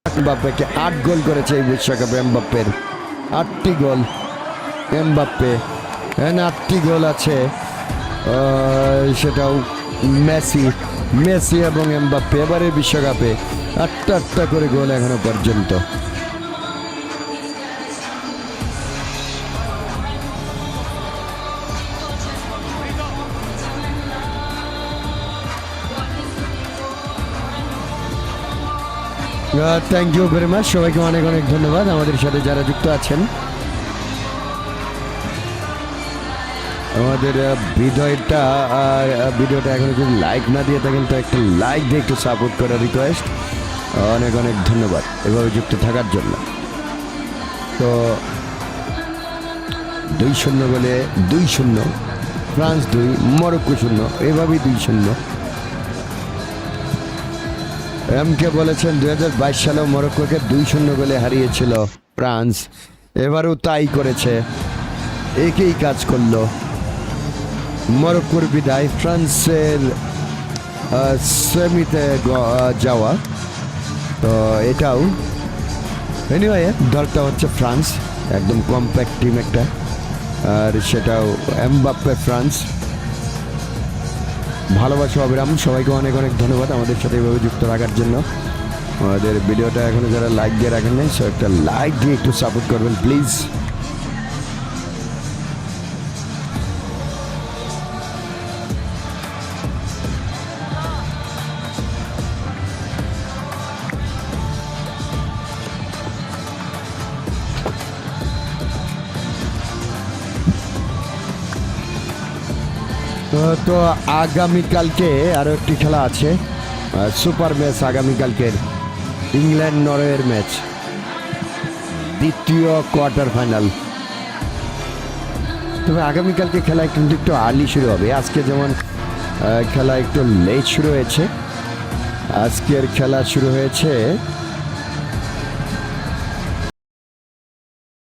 এমবাপ্পেকে 8 গোল করেছে এই বিশ্বকাপে। এমবাপ্পের 8টি গোল। এমবাপ্পে 8টি গোল আছে, সেটাও মেসি এবং এমবাপ্পে এবারে বিশ্বকাপে 8টা করে গোল এখনো পর্যন্ত। থ্যাংক ইউ ভেরি মাচ, সবাইকে অনেক অনেক ধন্যবাদ আমাদের সাথে যারা যুক্ত আছেন। আমাদের ভিডিওটা এখন যদি লাইক না দিয়ে থাকেন তো একটা লাইক দিয়ে একটু সাপোর্ট করার রিকোয়েস্ট। অনেক অনেক ধন্যবাদ এভাবে যুক্ত থাকার জন্য। তো 2-0 গোলে 2-0, ফ্রান্স 2, মরক্কো 0, এভাবেই 2-0। এমকে বলেছেন 2022 সালেও মরক্কোকে 2-0 গোলে হারিয়েছিল ফ্রান্স, এবারও তাই করেছে, একই কাজ করলো। মরক্কোর বিদায়, ফ্রান্সের সেমিতে যাওয়া। তো এটাও এনিওয়ে দলটা হচ্ছে ফ্রান্স, একদম কম্প্যাক্ট টিম একটা, আর সেটাও এমবাপ্পে ফ্রান্স। ভালোবাসা অবিরাম, সবাইকে অনেক অনেক ধন্যবাদ আমাদের সাথে এভাবে যুক্ত রাখার জন্য। আমাদের ভিডিওটা এখনো যারা লাইক দিয়ে রাখেন নাই, সো একটা লাইক দিয়ে একটু সাপোর্ট করবেন প্লিজ। তো আগামীকালকে আরও একটি খেলা আছে, সুপার ম্যাচ আগামীকালকের, ইংল্যান্ড নরওয়ের ম্যাচ, দ্বিতীয় কোয়ার্টার ফাইনাল। তবে আগামীকালকে খেলা কিন্তু একটু আর্লি শুরু হবে, আজকে যেমন খেলা একটু লেট শুরু হয়েছে। আজকের খেলা শুরু হয়েছে